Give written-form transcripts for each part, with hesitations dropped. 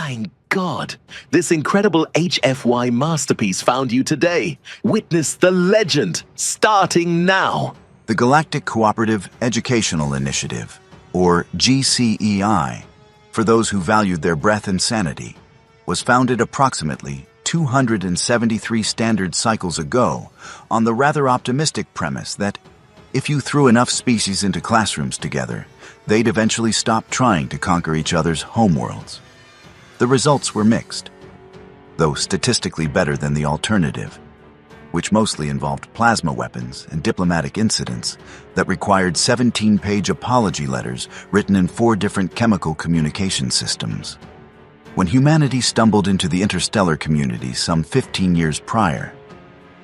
Thank God. This incredible HFY masterpiece found you today. Witness the legend, starting now. The Galactic Cooperative Educational Initiative, or GCEI, for those who valued their breath and sanity, was founded approximately 273 standard cycles ago on the rather optimistic premise that if you threw enough species into classrooms together, they'd eventually stop trying to conquer each other's homeworlds. The results were mixed, though statistically better than the alternative, which mostly involved plasma weapons and diplomatic incidents that required 17-page apology letters written in 4 different chemical communication systems. When humanity stumbled into the interstellar community some 15 years prior,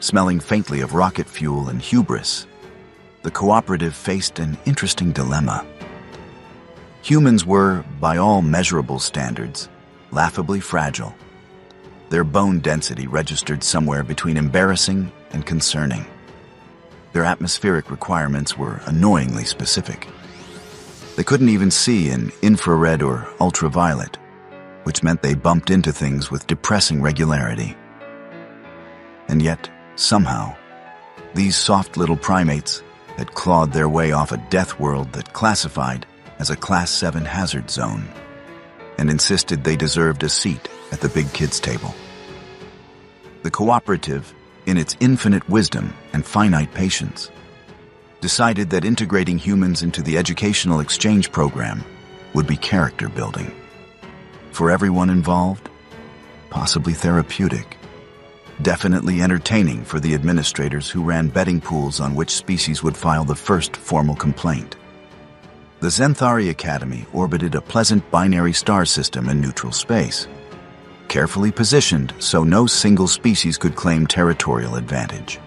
smelling faintly of rocket fuel and hubris, the cooperative faced an interesting dilemma. Humans were, by all measurable standards, laughably fragile. Their bone density registered somewhere between embarrassing and concerning. Their atmospheric requirements were annoyingly specific. They couldn't even see in infrared or ultraviolet, which meant they bumped into things with depressing regularity. And yet, somehow, these soft little primates had clawed their way off a death world that classified as a Class 7 hazard zone, and insisted they deserved a seat at the big kids' table. The cooperative, in its infinite wisdom and finite patience, decided that integrating humans into the educational exchange program would be character building. For everyone involved, possibly therapeutic. Definitely entertaining for the administrators who ran betting pools on which species would file the first formal complaint. The Zenthari Academy orbited a pleasant binary star system in neutral space, carefully positioned so no single species could claim territorial advantage.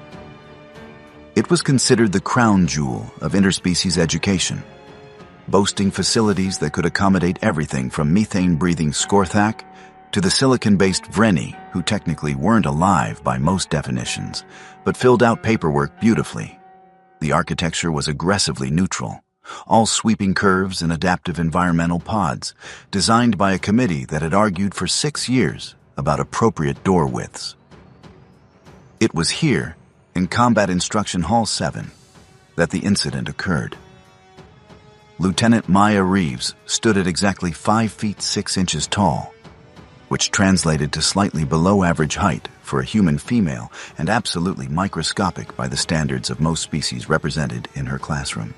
It was considered the crown jewel of interspecies education, boasting facilities that could accommodate everything from methane-breathing Skorthak to the silicon-based Vreni, who technically weren't alive by most definitions, but filled out paperwork beautifully. The architecture was aggressively neutral, all sweeping curves and adaptive environmental pods, designed by a committee that had argued for 6 years about appropriate door widths. It was here, in Combat Instruction Hall 7, that the incident occurred. Lieutenant Maya Reeves stood at exactly 5 feet 6 inches tall, which translated to slightly below average height for a human female and absolutely microscopic by the standards of most species represented in her classroom.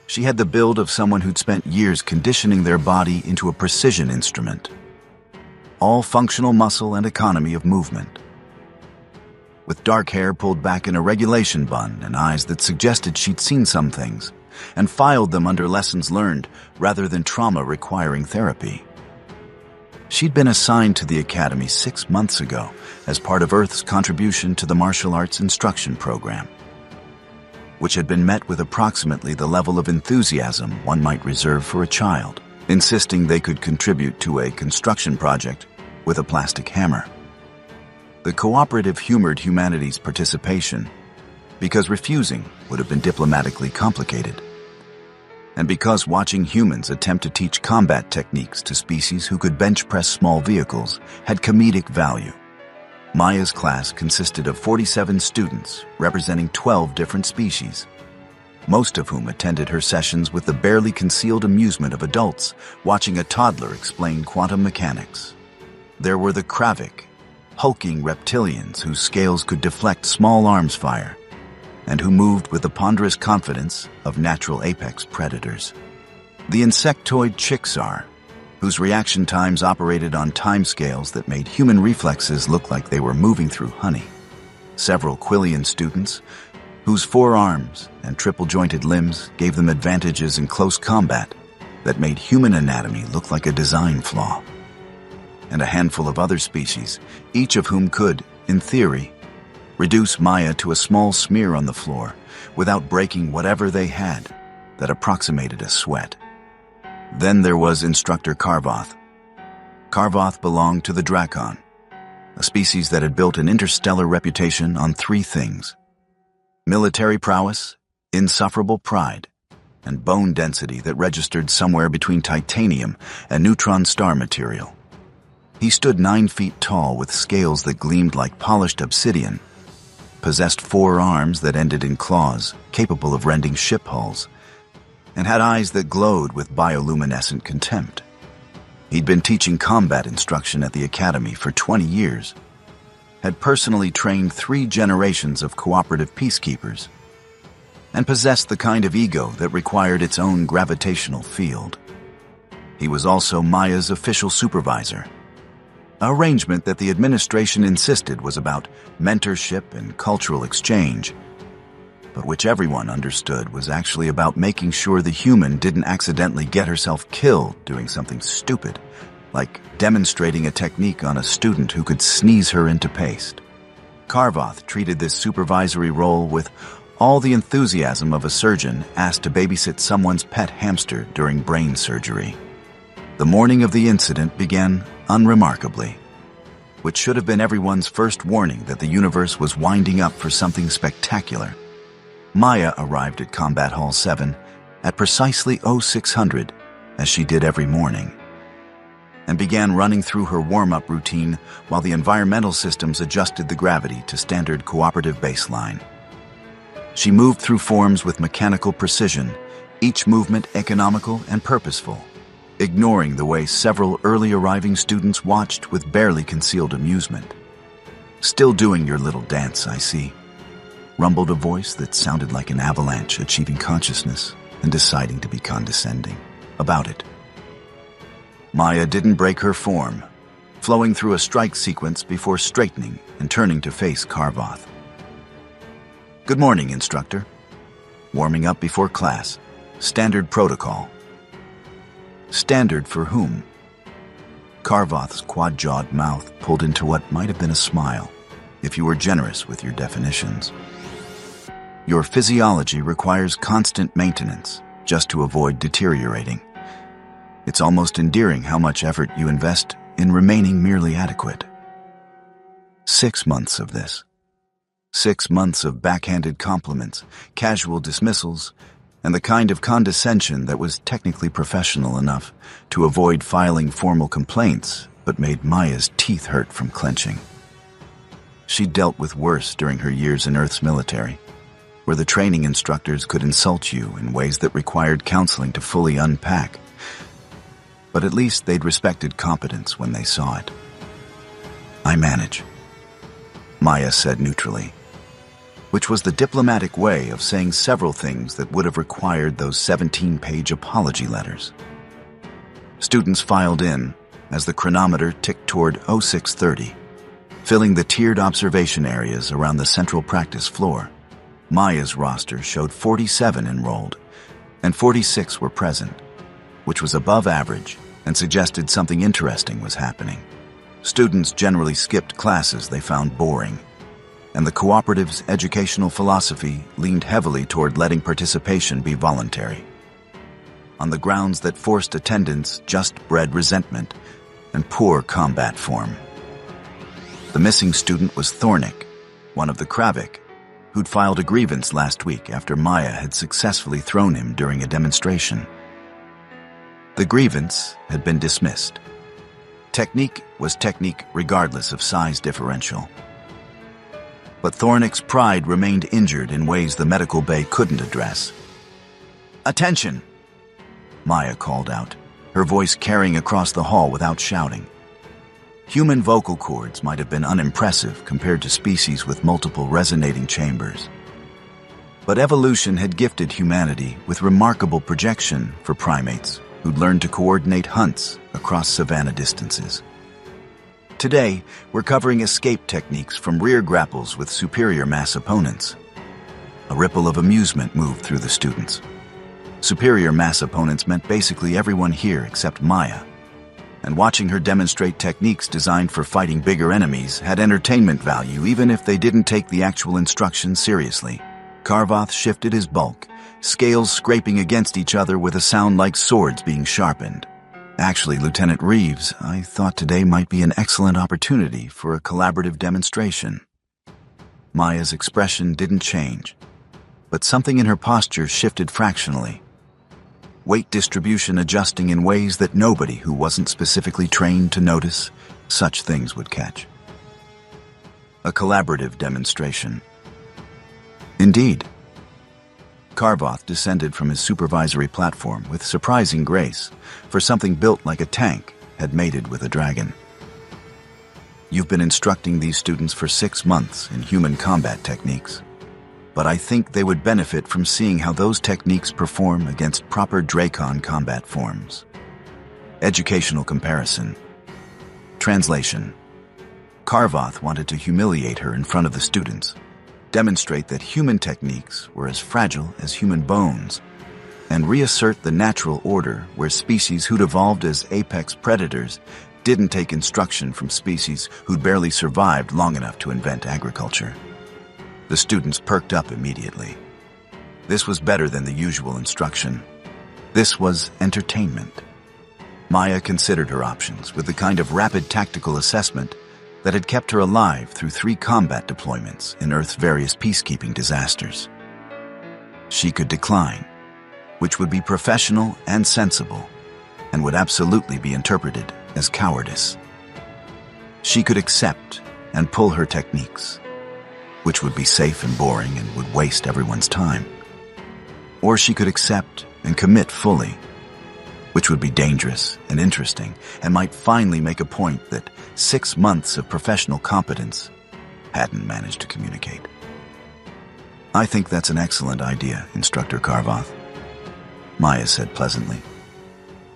She had the build of someone who'd spent years conditioning their body into a precision instrument. All functional muscle and economy of movement. With dark hair pulled back in a regulation bun and eyes that suggested she'd seen some things, and filed them under lessons learned rather than trauma requiring therapy. She'd been assigned to the Academy 6 months ago as part of Earth's contribution to the martial arts instruction program, which had been met with approximately the level of enthusiasm one might reserve for a child, insisting they could contribute to a construction project with a plastic hammer. The cooperative humored humanity's participation because refusing would have been diplomatically complicated, and because watching humans attempt to teach combat techniques to species who could bench press small vehicles had comedic value. Maya's class consisted of 47 students representing 12 different species, most of whom attended her sessions with the barely concealed amusement of adults watching a toddler explain quantum mechanics. There were the Kravik, hulking reptilians whose scales could deflect small arms fire, and who moved with the ponderous confidence of natural apex predators. The insectoid Chixar, whose reaction times operated on timescales that made human reflexes look like they were moving through honey. Several Quillian students, whose 4 arms and triple-jointed limbs gave them advantages in close combat that made human anatomy look like a design flaw. And a handful of other species, each of whom could, in theory, reduce Maya to a small smear on the floor without breaking whatever they had that approximated a sweat. Then there was Instructor Karvoth. Karvoth belonged to the Drakon, a species that had built an interstellar reputation on 3 things: military prowess, insufferable pride, and bone density that registered somewhere between titanium and neutron star material. He stood 9 feet tall with scales that gleamed like polished obsidian, possessed 4 arms that ended in claws, capable of rending ship hulls, and had eyes that glowed with bioluminescent contempt. He'd been teaching combat instruction at the academy for 20 years, had personally trained 3 generations of cooperative peacekeepers, and possessed the kind of ego that required its own gravitational field. He was also Maya's official supervisor, an arrangement that the administration insisted was about mentorship and cultural exchange, but which everyone understood was actually about making sure the human didn't accidentally get herself killed doing something stupid, like demonstrating a technique on a student who could sneeze her into paste. Carvoth treated this supervisory role with all the enthusiasm of a surgeon asked to babysit someone's pet hamster during brain surgery. The morning of the incident began unremarkably, which should have been everyone's first warning that the universe was winding up for something spectacular. Maya arrived at Combat Hall 7 at precisely 0600, as she did every morning, and began running through her warm-up routine while the environmental systems adjusted the gravity to standard cooperative baseline. She moved through forms with mechanical precision, each movement economical and purposeful, ignoring the way several early arriving students watched with barely concealed amusement. "Still doing your little dance, I see," rumbled a voice that sounded like an avalanche achieving consciousness and deciding to be condescending about it. Maya didn't break her form, flowing through a strike sequence before straightening and turning to face Carvoth. "Good morning, Instructor. Warming up before class. Standard protocol." Standard for whom? Carvoth's quad-jawed mouth pulled into what might have been a smile, if you were generous with your definitions. "Your physiology requires constant maintenance, just to avoid deteriorating. It's almost endearing how much effort you invest in remaining merely adequate." 6 months of this. 6 months of backhanded compliments, casual dismissals, and the kind of condescension that was technically professional enough to avoid filing formal complaints but made Maya's teeth hurt from clenching. She'd dealt with worse during her years in Earth's military, where the training instructors could insult you in ways that required counseling to fully unpack. But at least they'd respected competence when they saw it. "I manage," Maya said neutrally, which was the diplomatic way of saying several things that would have required those 17-page apology letters. Students filed in as the chronometer ticked toward 0630, filling the tiered observation areas around the central practice floor. Maya's roster showed 47 enrolled, and 46 were present, which was above average and suggested something interesting was happening. Students generally skipped classes they found boring, and the cooperative's educational philosophy leaned heavily toward letting participation be voluntary, on the grounds that forced attendance just bred resentment and poor combat form. The missing student was Thornick, one of the Kravik, who'd filed a grievance last week after Maya had successfully thrown him during a demonstration. The grievance had been dismissed. Technique was technique regardless of size differential. But Thornick's pride remained injured in ways the medical bay couldn't address. "Attention!" Maya called out, her voice carrying across the hall without shouting. Human vocal cords might have been unimpressive compared to species with multiple resonating chambers. But evolution had gifted humanity with remarkable projection for primates who'd learned to coordinate hunts across savanna distances. Today, we're covering escape techniques from rear grapples with superior mass opponents. A ripple of amusement moved through the students. Superior mass opponents meant basically everyone here except Maya, and watching her demonstrate techniques designed for fighting bigger enemies had entertainment value even if they didn't take the actual instructions seriously. Carvoth shifted his bulk, scales scraping against each other with a sound like swords being sharpened. "Actually, Lieutenant Reeves, I thought today might be an excellent opportunity for a collaborative demonstration." Maya's expression didn't change, but something in her posture shifted fractionally, weight distribution adjusting in ways that nobody who wasn't specifically trained to notice such things would catch. A collaborative demonstration. Indeed. Karvoth descended from his supervisory platform with surprising grace, for something built like a tank had mated with a dragon. You've been instructing these students for 6 months in human combat techniques, but I think they would benefit from seeing how those techniques perform against proper Dracon combat forms. Educational comparison. Translation. Karvoth wanted to humiliate her in front of the students, demonstrate that human techniques were as fragile as human bones, and reassert the natural order where species who'd evolved as apex predators didn't take instruction from species who'd barely survived long enough to invent agriculture. The students perked up immediately. This was better than the usual instruction. This was entertainment. Maya considered her options with the kind of rapid tactical assessment that had kept her alive through 3 combat deployments in Earth's various peacekeeping disasters. She could decline, which would be professional and sensible, and would absolutely be interpreted as cowardice. She could accept and pull her techniques, which would be safe and boring and would waste everyone's time. Or she could accept and commit fully, which would be dangerous and interesting and might finally make a point that 6 months of professional competence hadn't managed to communicate. I think that's an excellent idea, Instructor Karvoth, Maya said pleasantly.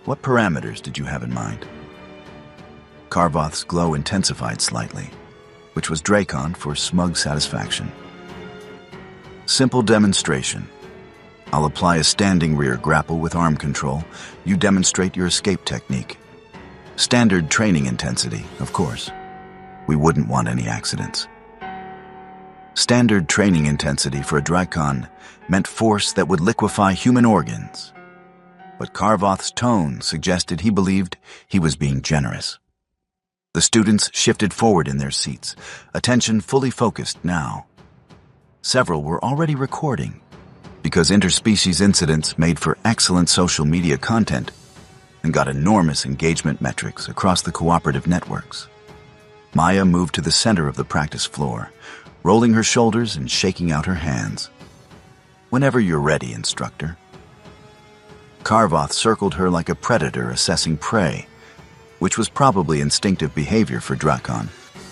What parameters did you have in mind? Karvoth's glow intensified slightly, which was Dracon for smug satisfaction. Simple demonstration. I'll apply a standing rear grapple with arm control. You demonstrate your escape technique. Standard training intensity, of course. We wouldn't want any accidents. Standard training intensity for a Dracon meant force that would liquefy human organs. But Karvoth's tone suggested he believed he was being generous. The students shifted forward in their seats, attention fully focused now. Several were already recording, because interspecies incidents made for excellent social media content and got enormous engagement metrics across the cooperative networks. Maya moved to the center of the practice floor, rolling her shoulders and shaking out her hands. Whenever you're ready, Instructor. Karvoth circled her like a predator assessing prey, which was probably instinctive behavior for Dracon,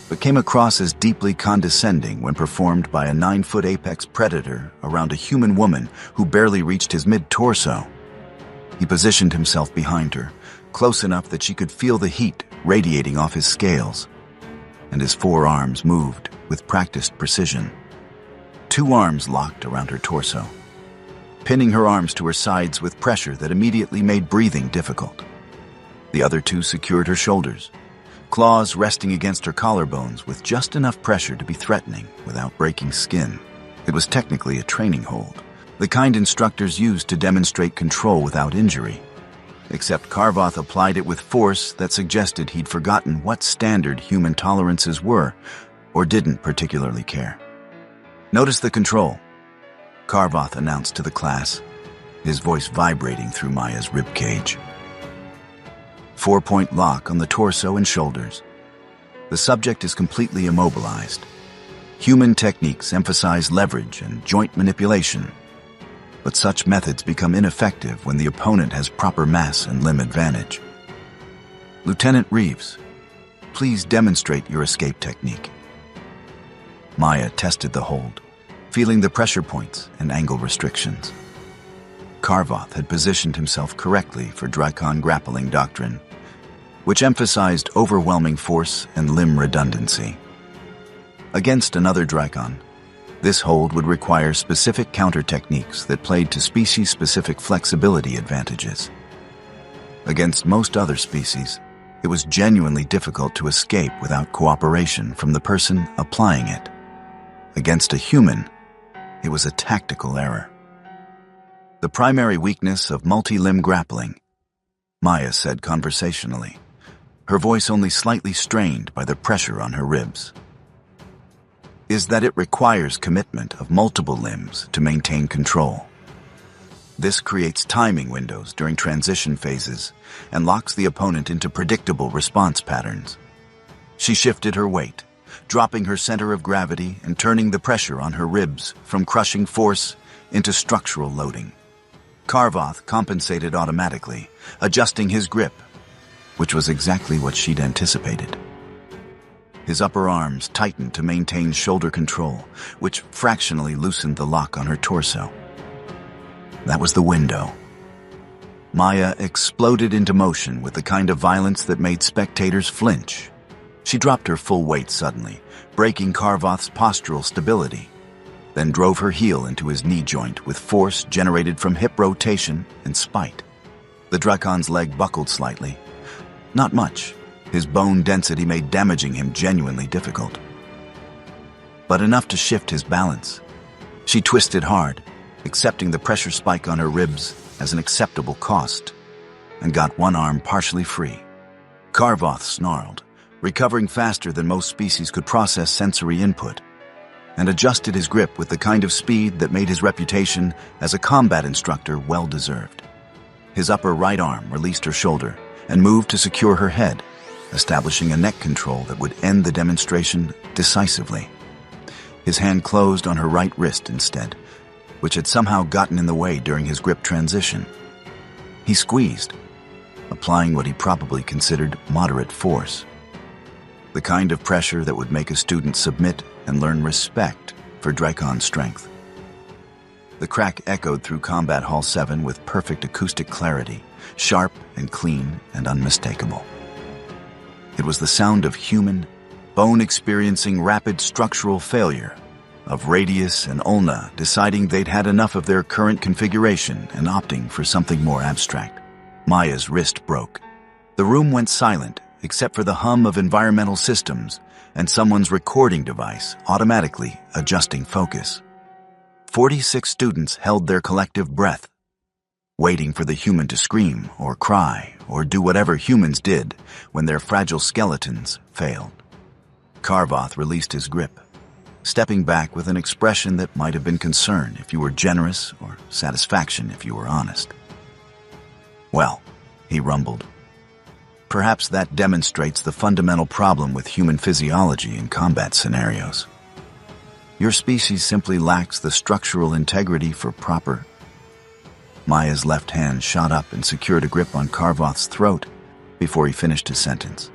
but came across as deeply condescending when performed by a 9-foot apex predator around a human woman who barely reached his mid-torso. He positioned himself behind her, close enough that she could feel the heat radiating off his scales, and his 4 arms moved with practiced precision. 2 arms locked around her torso, pinning her arms to her sides with pressure that immediately made breathing difficult. The other 2 secured her shoulders, claws resting against her collarbones with just enough pressure to be threatening without breaking skin. It was technically a training hold, the kind instructors used to demonstrate control without injury. Except Karvoth applied it with force that suggested he'd forgotten what standard human tolerances were, or didn't particularly care. Notice the control, Karvoth announced to the class, his voice vibrating through Maya's ribcage. 4-point lock on the torso and shoulders. The subject is completely immobilized. Human techniques emphasize leverage and joint manipulation, but such methods become ineffective when the opponent has proper mass and limb advantage. Lieutenant Reeves, please demonstrate your escape technique. Maya tested the hold, feeling the pressure points and angle restrictions. Karvoth had positioned himself correctly for Dracon grappling doctrine, which emphasized overwhelming force and limb redundancy. Against another Dracon, this hold would require specific counter techniques that played to species-specific flexibility advantages. Against most other species, it was genuinely difficult to escape without cooperation from the person applying it. Against a human, it was a tactical error. The primary weakness of multi-limb grappling, Maya said conversationally, her voice only slightly strained by the pressure on her ribs, is that it requires commitment of multiple limbs to maintain control. This creates timing windows during transition phases and locks the opponent into predictable response patterns. She shifted her weight, dropping her center of gravity and turning the pressure on her ribs from crushing force into structural loading. Karvoth compensated automatically, adjusting his grip, which was exactly what she'd anticipated. His upper arms tightened to maintain shoulder control, which fractionally loosened the lock on her torso. That was the window. Maya exploded into motion with the kind of violence that made spectators flinch. She dropped her full weight suddenly, breaking Karvoth's postural stability, then drove her heel into his knee joint with force generated from hip rotation and spite. The Drakon's leg buckled slightly. Not much. His bone density made damaging him genuinely difficult. But enough to shift his balance. She twisted hard, accepting the pressure spike on her ribs as an acceptable cost, and got one arm partially free. Karvoth snarled, recovering faster than most species could process sensory input, and adjusted his grip with the kind of speed that made his reputation as a combat instructor well-deserved. His upper right arm released her shoulder and moved to secure her head, establishing a neck control that would end the demonstration decisively. His hand closed on her right wrist instead, which had somehow gotten in the way during his grip transition. He squeezed, applying what he probably considered moderate force. The kind of pressure that would make a student submit and learn respect for Drakon's strength. The crack echoed through Combat Hall 7 with perfect acoustic clarity, sharp and clean and unmistakable. It was the sound of human, bone experiencing rapid structural failure, of Radius and Ulna deciding they'd had enough of their current configuration and opting for something more abstract. Maya's wrist broke. The room went silent except for the hum of environmental systems and someone's recording device automatically adjusting focus. 46 students held their collective breath, waiting for the human to scream or cry or do whatever humans did when their fragile skeletons failed. Karvoth released his grip, stepping back with an expression that might have been concern if you were generous or satisfaction if you were honest. Well, he rumbled, perhaps that demonstrates the fundamental problem with human physiology in combat scenarios. Your species simply lacks the structural integrity for proper. Maya's left hand shot up and secured a grip on Karvoth's throat before he finished his sentence.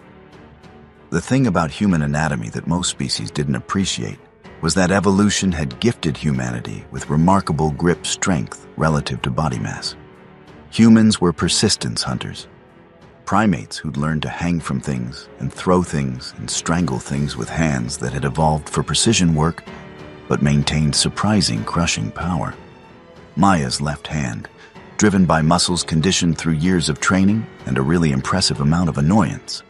The thing about human anatomy that most species didn't appreciate was that evolution had gifted humanity with remarkable grip strength relative to body mass. Humans were persistence hunters, primates who'd learned to hang from things and throw things and strangle things with hands that had evolved for precision work but maintained surprising crushing power. Maya's left hand, driven by muscles conditioned through years of training and a really impressive amount of annoyance,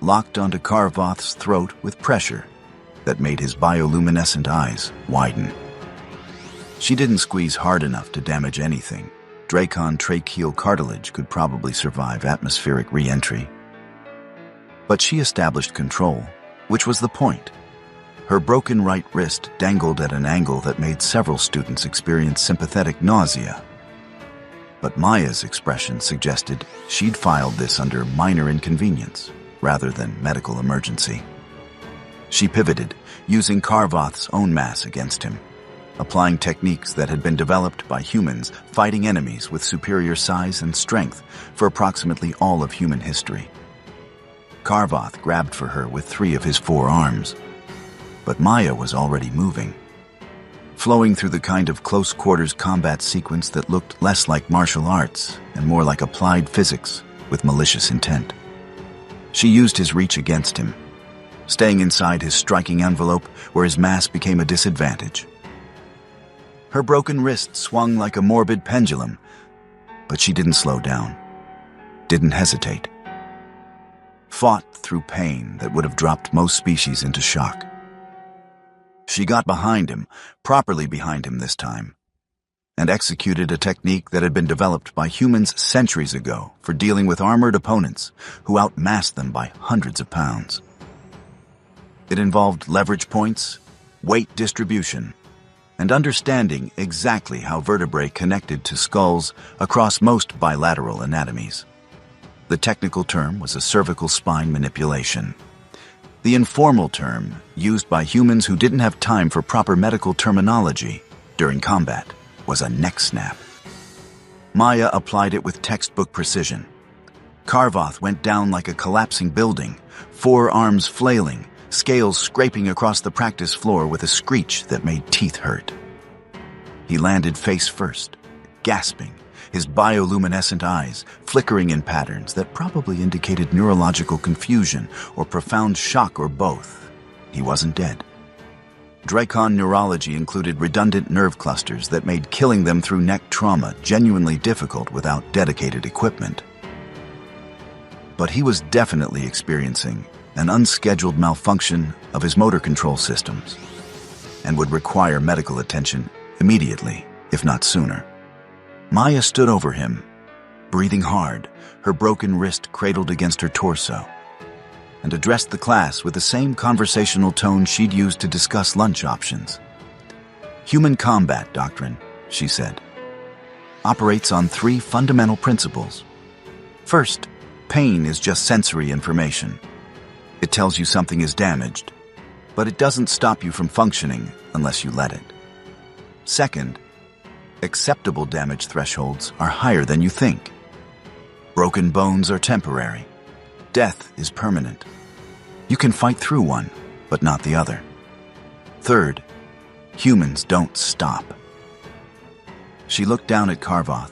locked onto Karvoth's throat with pressure that made his bioluminescent eyes widen. She didn't squeeze hard enough to damage anything. Drakon tracheal cartilage could probably survive atmospheric re-entry. But she established control, which was the point. Her broken right wrist dangled at an angle that made several students experience sympathetic nausea. But Maya's expression suggested she'd filed this under minor inconvenience rather than medical emergency. She pivoted, using Karvoth's own mass against him, applying techniques that had been developed by humans fighting enemies with superior size and strength for approximately all of human history. Karvoth grabbed for her with 3 of his 4 arms, but Maya was already moving, flowing through the kind of close-quarters combat sequence that looked less like martial arts and more like applied physics with malicious intent. She used his reach against him, staying inside his striking envelope where his mass became a disadvantage. Her broken wrist swung like a morbid pendulum, but she didn't slow down, didn't hesitate. Fought through pain that would have dropped most species into shock. She got behind him, properly behind him this time, and executed a technique that had been developed by humans centuries ago for dealing with armored opponents who outmassed them by hundreds of pounds. It involved leverage points, weight distribution, and understanding exactly how vertebrae connected to skulls across most bilateral anatomies. The technical term was a cervical spine manipulation. the informal term used by humans who didn't have time for proper medical terminology during combat was a neck snap. Maya applied it with textbook precision. Karvoth went down like a collapsing building, forearms flailing, scales scraping across the practice floor with a screech that made teeth hurt. He landed face first, gasping, his bioluminescent eyes flickering in patterns that probably indicated neurological confusion or profound shock or both. He wasn't dead. Dracon neurology included redundant nerve clusters that made killing them through neck trauma genuinely difficult without dedicated equipment. But he was definitely experiencing an unscheduled malfunction of his motor control systems and would require medical attention immediately, if not sooner. Maya stood over him, breathing hard, her broken wrist cradled against her torso, and addressed the class with the same conversational tone she'd used to discuss lunch options. Human combat doctrine, she said, operates on 3 fundamental principles. First, pain is just sensory information. It tells you something is damaged, but it doesn't stop you from functioning unless you let it. Second, acceptable damage thresholds are higher than you think. Broken bones are temporary. Death is permanent. You can fight through one, but not the other. Third, humans don't stop. She looked down at Karvoth,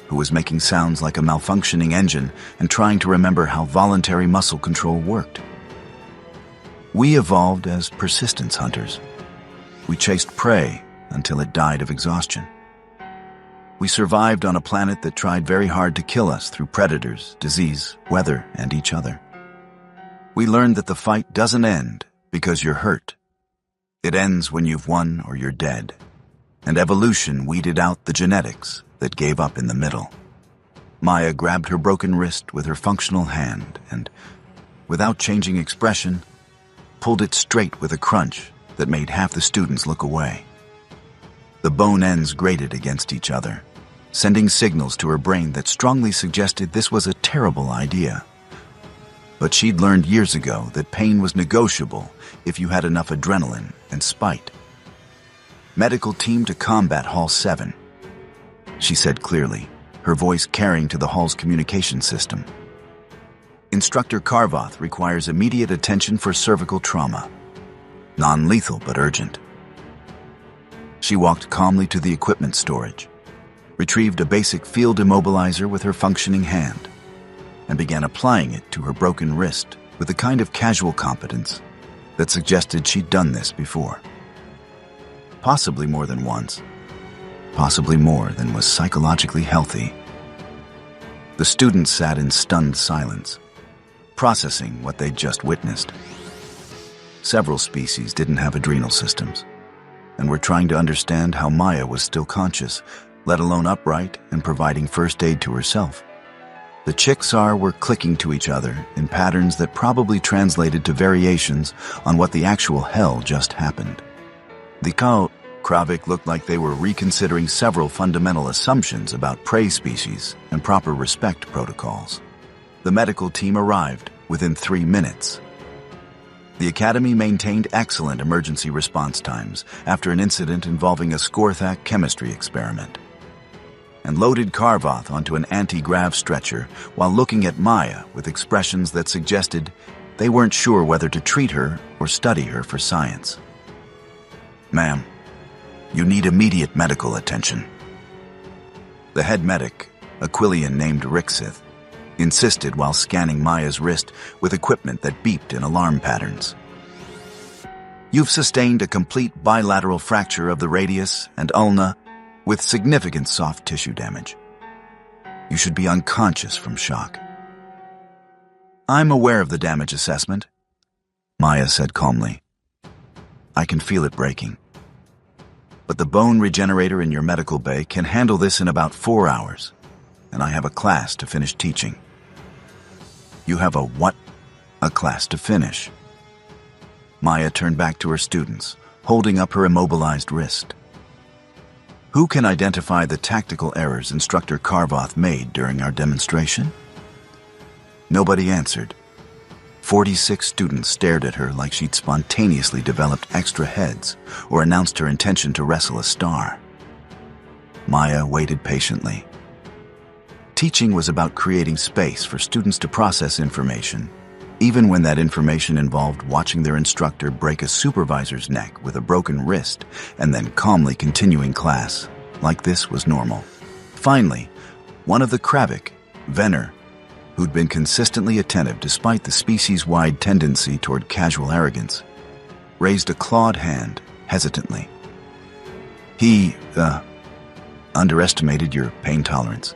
who was making sounds like a malfunctioning engine and trying to remember how voluntary muscle control worked. We evolved as persistence hunters. We chased prey until it died of exhaustion. We survived on a planet that tried very hard to kill us through predators, disease, weather, and each other. We learned that the fight doesn't end because you're hurt. It ends when you've won or you're dead. And evolution weeded out the genetics that gave up in the middle. Maya grabbed her broken wrist with her functional hand and, without changing expression, pulled it straight with a crunch that made half the students look away. The bone ends grated against each other, sending signals to her brain that strongly suggested this was a terrible idea. But she'd learned years ago that pain was negotiable if you had enough adrenaline and spite. Medical team to combat Hall 7, she said clearly, her voice carrying to the hall's communication system. Instructor Karvoth requires immediate attention for cervical trauma. Non-lethal but urgent. She walked calmly to the equipment storage, retrieved a basic field immobilizer with her functioning hand, and began applying it to her broken wrist with the kind of casual competence that suggested she'd done this before. Possibly more than once. Possibly more than was psychologically healthy. The students sat in stunned silence, processing what they'd just witnessed. Several species didn't have adrenal systems, and were trying to understand how Maya was still conscious, let alone upright and providing first aid to herself. The Chickasaw were clicking to each other in patterns that probably translated to variations on what the actual hell just happened. The Kravik looked like they were reconsidering several fundamental assumptions about prey species and proper respect protocols. The medical team arrived within 3 minutes. The Academy maintained excellent emergency response times after an incident involving a Skorthak chemistry experiment, and loaded Karvoth onto an anti-grav stretcher while looking at Maya with expressions that suggested they weren't sure whether to treat her or study her for science. "Ma'am, you need immediate medical attention." The head medic, a Quillian named Rixith, insisted while scanning Maya's wrist with equipment that beeped in alarm patterns. "You've sustained a complete bilateral fracture of the radius and ulna with significant soft tissue damage. You should be unconscious from shock." "I'm aware of the damage assessment," Maya said calmly. "I can feel it breaking. But the bone regenerator in your medical bay can handle this in about 4 hours, and I have a class to finish teaching." "You have a what?" "A class to finish." Maya turned back to her students, holding up her immobilized wrist. "Who can identify the tactical errors Instructor Karvoth made during our demonstration?" Nobody answered. 46 students stared at her like she'd spontaneously developed extra heads or announced her intention to wrestle a star. Maya waited patiently. Teaching was about creating space for students to process information, even when that information involved watching their instructor break a supervisor's neck with a broken wrist and then calmly continuing class like this was normal. Finally, one of the Kravik, Venner, who'd been consistently attentive despite the species-wide tendency toward casual arrogance, raised a clawed hand hesitantly. He, underestimated your pain tolerance.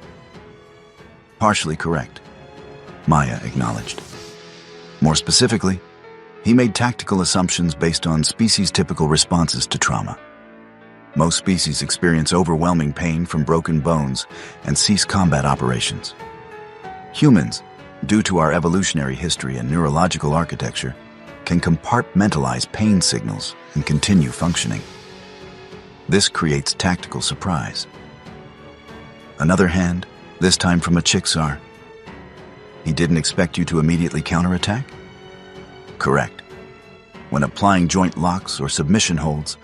Partially correct, Maya acknowledged. More specifically, he made tactical assumptions based on species-typical responses to trauma. Most species experience overwhelming pain from broken bones and cease combat operations. Humans, due to our evolutionary history and neurological architecture, can compartmentalize pain signals and continue functioning. This creates tactical surprise. Another hand, this time from a Chickasaw. He didn't expect you to immediately counterattack? Correct. When applying joint locks or submission holds,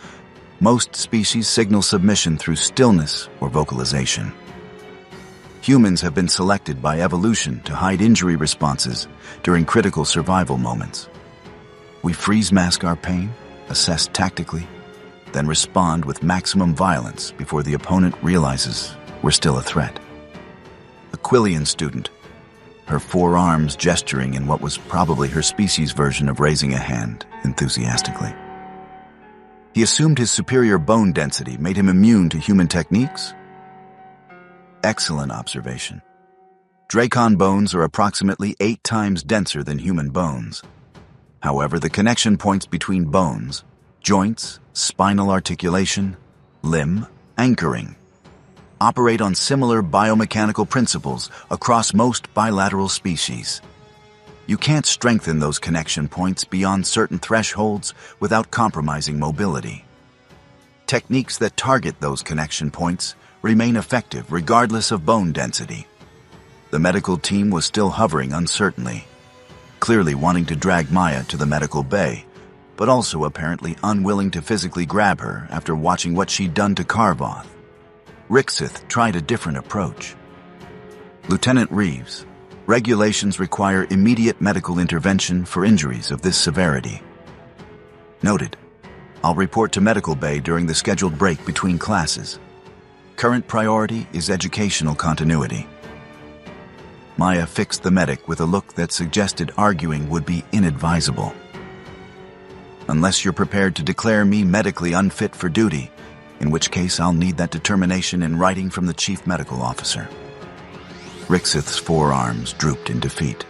most species signal submission through stillness or vocalization. Humans have been selected by evolution to hide injury responses during critical survival moments. We freeze mask our pain, assess tactically, then respond with maximum violence before the opponent realizes we're still a threat. A Quillian student, her forearms gesturing in what was probably her species' version of raising a hand enthusiastically. He assumed his superior bone density made him immune to human techniques? Excellent observation. Dracon bones are approximately 8 times denser than human bones. However, the connection points between bones, joints, spinal articulation, limb, anchoring, operate on similar biomechanical principles across most bilateral species. You can't strengthen those connection points beyond certain thresholds without compromising mobility. Techniques that target those connection points remain effective regardless of bone density. The medical team was still hovering uncertainly, clearly wanting to drag Maya to the medical bay, but also apparently unwilling to physically grab her after watching what she'd done to Karvoth. Rixith tried a different approach. Lieutenant Reeves, regulations require immediate medical intervention for injuries of this severity. Noted. I'll report to medical bay during the scheduled break between classes. Current priority is educational continuity. Maya fixed the medic with a look that suggested arguing would be inadvisable. Unless you're prepared to declare me medically unfit for duty, in which case I'll need that determination in writing from the chief medical officer. Rixith's forearms drooped in defeat.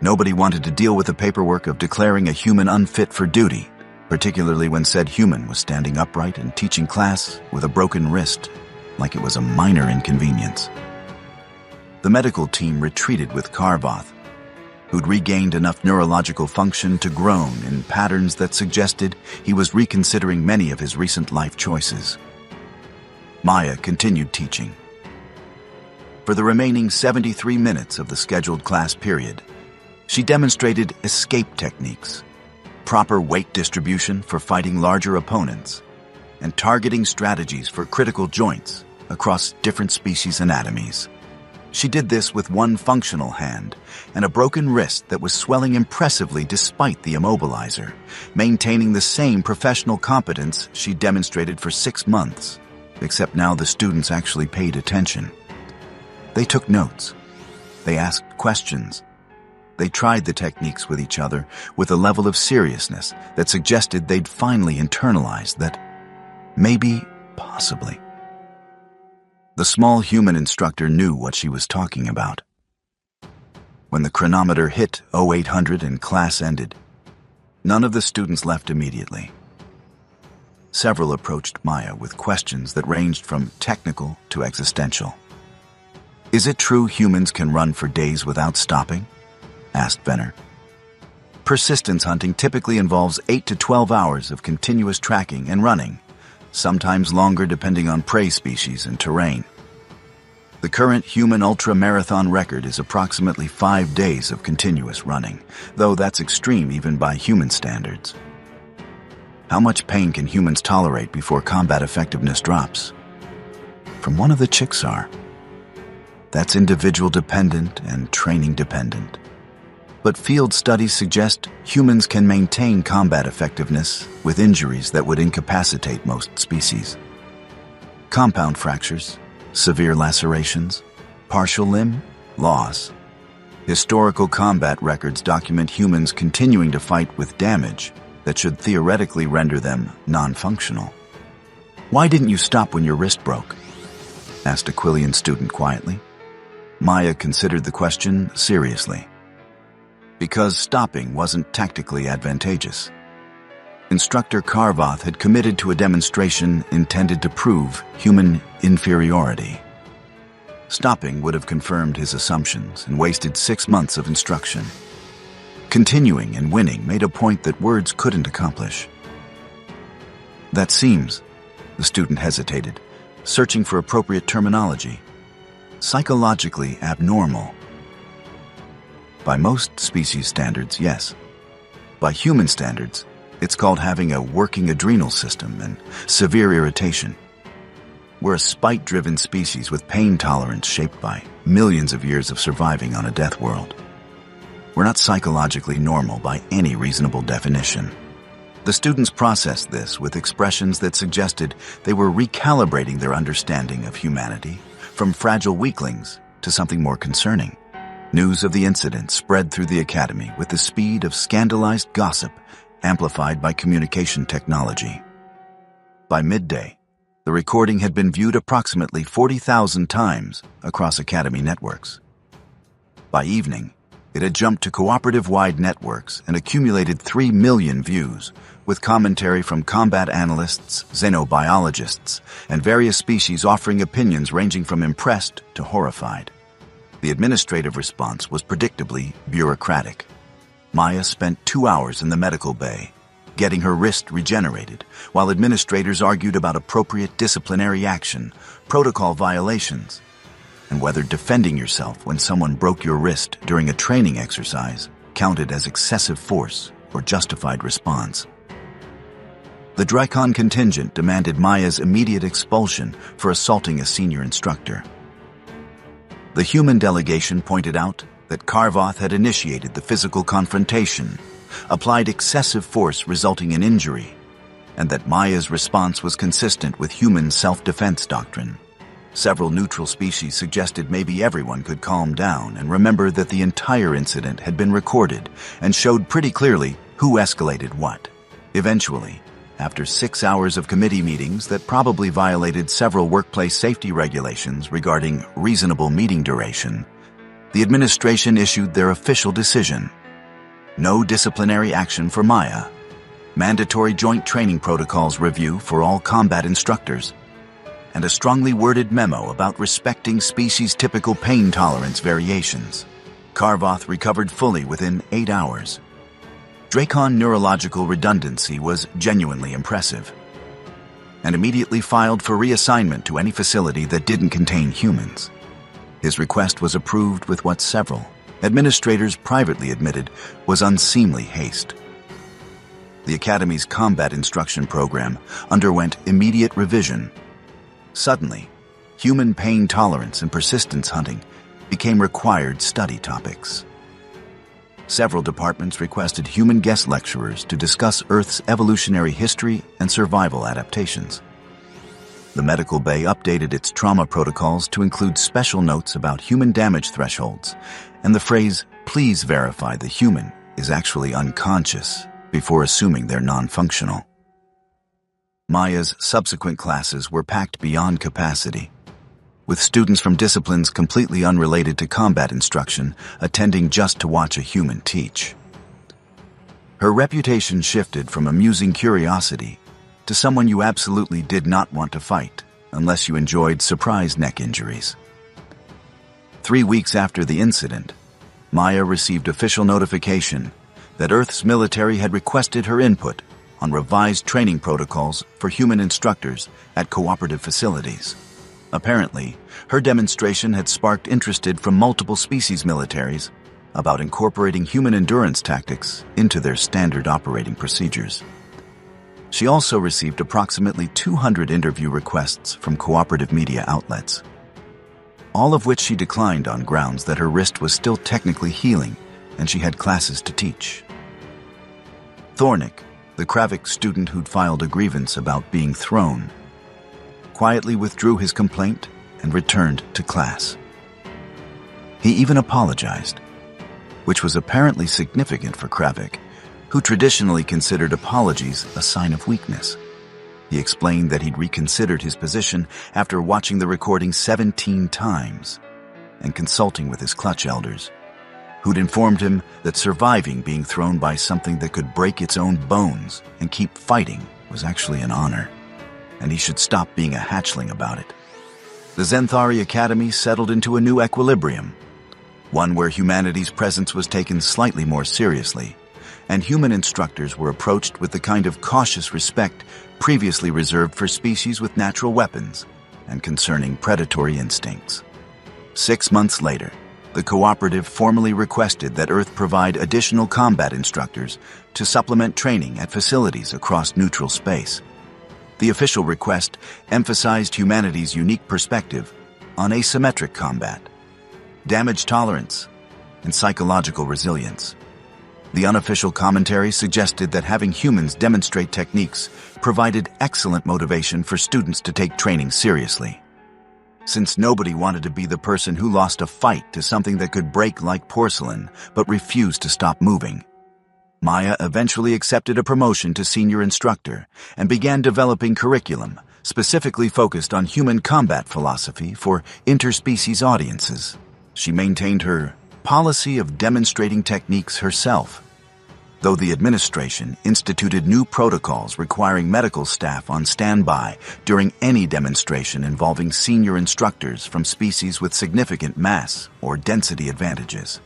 Nobody wanted to deal with the paperwork of declaring a human unfit for duty, particularly when said human was standing upright and teaching class with a broken wrist, like it was a minor inconvenience. The medical team retreated with Karvoth, who'd regained enough neurological function to groan in patterns that suggested he was reconsidering many of his recent life choices. Maya continued teaching. For the remaining 73 minutes of the scheduled class period, she demonstrated escape techniques, proper weight distribution for fighting larger opponents, and targeting strategies for critical joints across different species' anatomies. She did this with one functional hand and a broken wrist that was swelling impressively despite the immobilizer, maintaining the same professional competence she demonstrated for 6 months, except now the students actually paid attention. They took notes. They asked questions. They tried the techniques with each other with a level of seriousness that suggested they'd finally internalized that maybe, possibly. The small human instructor knew what she was talking about. When the chronometer hit 0800 and class ended, none of the students left immediately. Several approached Maya with questions that ranged from technical to existential. "Is it true humans can run for days without stopping?" asked Venner. Persistence hunting typically involves 8 to 12 hours of continuous tracking and running, sometimes longer depending on prey species and terrain. The current human ultra-marathon record is approximately 5 days of continuous running, though that's extreme even by human standards. How much pain can humans tolerate before combat effectiveness drops? From one of the chicks are. That's individual dependent and training dependent. But field studies suggest humans can maintain combat effectiveness with injuries that would incapacitate most species. Compound fractures, severe lacerations, partial limb loss. Historical combat records document humans continuing to fight with damage that should theoretically render them non-functional. "Why didn't you stop when your wrist broke?" asked a Quillian student quietly. Maya considered the question seriously. Because stopping wasn't tactically advantageous. Instructor Carvoth had committed to a demonstration intended to prove human inferiority. Stopping would have confirmed his assumptions and wasted 6 months of instruction. Continuing and winning made a point that words couldn't accomplish. "That seems," the student hesitated, searching for appropriate terminology, "psychologically abnormal." By most species standards, yes. By human standards, it's called having a working adrenal system and severe irritation. We're a spite-driven species with pain tolerance shaped by millions of years of surviving on a death world. We're not psychologically normal by any reasonable definition. The students processed this with expressions that suggested they were recalibrating their understanding of humanity from fragile weaklings to something more concerning. News of the incident spread through the academy with the speed of scandalized gossip amplified by communication technology. By midday, the recording had been viewed approximately 40,000 times across academy networks. By evening, it had jumped to cooperative-wide networks and accumulated 3 million views, with commentary from combat analysts, xenobiologists, and various species offering opinions ranging from impressed to horrified. The administrative response was predictably bureaucratic. Maya spent 2 hours in the medical bay, getting her wrist regenerated, while administrators argued about appropriate disciplinary action, protocol violations, and whether defending yourself when someone broke your wrist during a training exercise counted as excessive force or justified response. The Dracon contingent demanded Maya's immediate expulsion for assaulting a senior instructor. The human delegation pointed out that Carvoth had initiated the physical confrontation, applied excessive force resulting in injury, and that Maya's response was consistent with human self-defense doctrine. Several neutral species suggested maybe everyone could calm down and remember that the entire incident had been recorded and showed pretty clearly who escalated what. Eventually, after 6 hours of committee meetings that probably violated several workplace safety regulations regarding reasonable meeting duration, the administration issued their official decision. No disciplinary action for Maya. Mandatory joint training protocols review for all combat instructors. And a strongly worded memo about respecting species-typical pain tolerance variations. Carvoth recovered fully within 8 hours. Dracon neurological redundancy was genuinely impressive, and immediately filed for reassignment to any facility that didn't contain humans. His request was approved with what several administrators privately admitted was unseemly haste. The Academy's combat instruction program underwent immediate revision. Suddenly, human pain tolerance and persistence hunting became required study topics. Several departments requested human guest lecturers to discuss Earth's evolutionary history and survival adaptations. The medical bay updated its trauma protocols to include special notes about human damage thresholds and the phrase, "Please verify the human is actually unconscious," before assuming they're non-functional. Maya's subsequent classes were packed beyond capacity, with students from disciplines completely unrelated to combat instruction attending just to watch a human teach. Her reputation shifted from amusing curiosity to someone you absolutely did not want to fight unless you enjoyed surprise neck injuries. 3 weeks after the incident, Maya received official notification that Earth's military had requested her input on revised training protocols for human instructors at cooperative facilities. Apparently, her demonstration had sparked interest from multiple species militaries about incorporating human endurance tactics into their standard operating procedures. She also received approximately 200 interview requests from cooperative media outlets, all of which she declined on grounds that her wrist was still technically healing and she had classes to teach. Thornick, the Kravik student who'd filed a grievance about being thrown, quietly withdrew his complaint and returned to class. He even apologized, which was apparently significant for Kravik, who traditionally considered apologies a sign of weakness. He explained that he'd reconsidered his position after watching the recording 17 times and consulting with his clutch elders, who'd informed him that surviving being thrown by something that could break its own bones and keep fighting was actually an honor, and he should stop being a hatchling about it. The Zenthari Academy settled into a new equilibrium, one where humanity's presence was taken slightly more seriously, and human instructors were approached with the kind of cautious respect previously reserved for species with natural weapons and concerning predatory instincts. 6 months later, the cooperative formally requested that Earth provide additional combat instructors to supplement training at facilities across neutral space. The official request emphasized humanity's unique perspective on asymmetric combat, damage tolerance, and psychological resilience. The unofficial commentary suggested that having humans demonstrate techniques provided excellent motivation for students to take training seriously. Since nobody wanted to be the person who lost a fight to something that could break like porcelain but refused to stop moving, Maya eventually accepted a promotion to senior instructor and began developing curriculum specifically focused on human combat philosophy for interspecies audiences. She maintained her policy of demonstrating techniques herself, though the administration instituted new protocols requiring medical staff on standby during any demonstration involving senior instructors from species with significant mass or density advantages.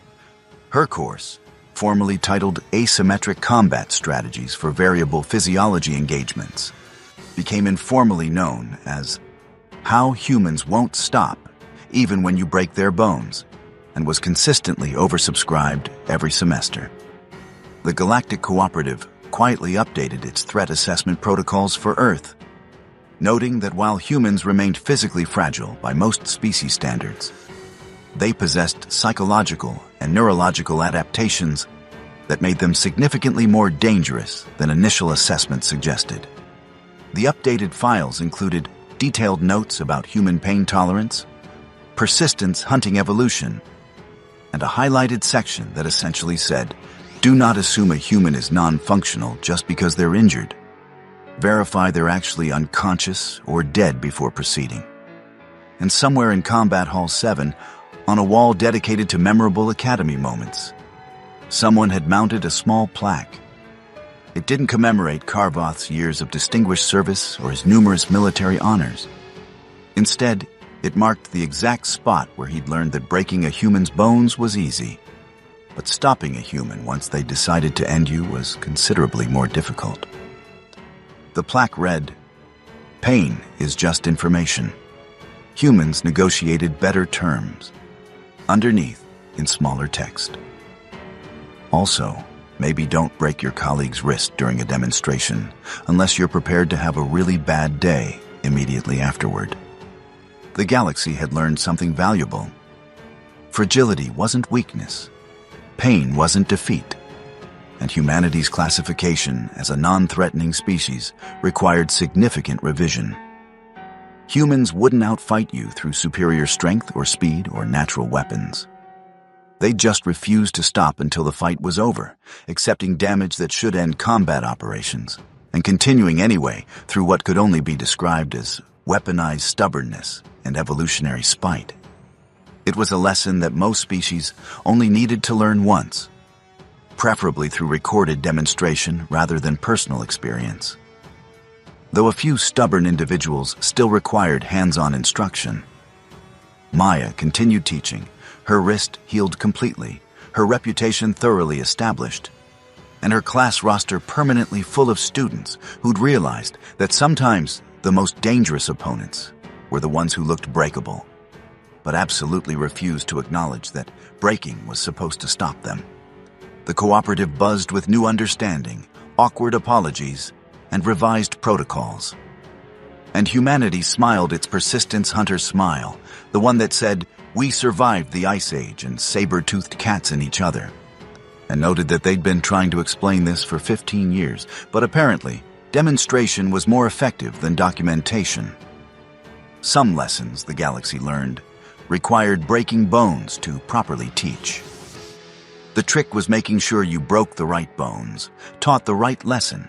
Her course, formally titled Asymmetric Combat Strategies for Variable Physiology Engagements, became informally known as How Humans Won't Stop Even When You Break Their Bones, and was consistently oversubscribed every semester. The Galactic Cooperative quietly updated its threat assessment protocols for Earth, noting that while humans remained physically fragile by most species standards, they possessed psychological and neurological adaptations that made them significantly more dangerous than initial assessments suggested. The updated files included detailed notes about human pain tolerance, persistence hunting evolution, and a highlighted section that essentially said, "Do not assume a human is non-functional just because they're injured. Verify they're actually unconscious or dead before proceeding." And somewhere in Combat Hall 7, on a wall dedicated to memorable Academy moments, someone had mounted a small plaque. It didn't commemorate Karvoth's years of distinguished service or his numerous military honors. Instead, it marked the exact spot where he'd learned that breaking a human's bones was easy, but stopping a human once they decided to end you was considerably more difficult. The plaque read, "Pain is just information. Humans negotiated better terms." Underneath, in smaller text. Also, maybe don't break your colleague's wrist during a demonstration unless you're prepared to have a really bad day immediately afterward. The galaxy had learned something valuable. Fragility wasn't weakness. Pain wasn't defeat. And humanity's classification as a non-threatening species required significant revision. Humans wouldn't outfight you through superior strength or speed or natural weapons. They just refused to stop until the fight was over, accepting damage that should end combat operations, and continuing anyway through what could only be described as weaponized stubbornness and evolutionary spite. It was a lesson that most species only needed to learn once, preferably through recorded demonstration rather than personal experience. Though a few stubborn individuals still required hands-on instruction, Maya continued teaching, her wrist healed completely, her reputation thoroughly established, and her class roster permanently full of students who'd realized that sometimes the most dangerous opponents were the ones who looked breakable, but absolutely refused to acknowledge that breaking was supposed to stop them. The cooperative buzzed with new understanding, awkward apologies, and revised protocols. And humanity smiled its persistence hunter smile, the one that said, "We survived the Ice Age," and saber-toothed cats in each other, and noted that they'd been trying to explain this for 15 years, but apparently, demonstration was more effective than documentation. Some lessons, the galaxy learned, required breaking bones to properly teach. The trick was making sure you broke the right bones, taught the right lesson,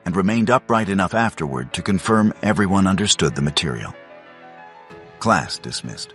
and remained upright enough afterward to confirm everyone understood the material. Class dismissed.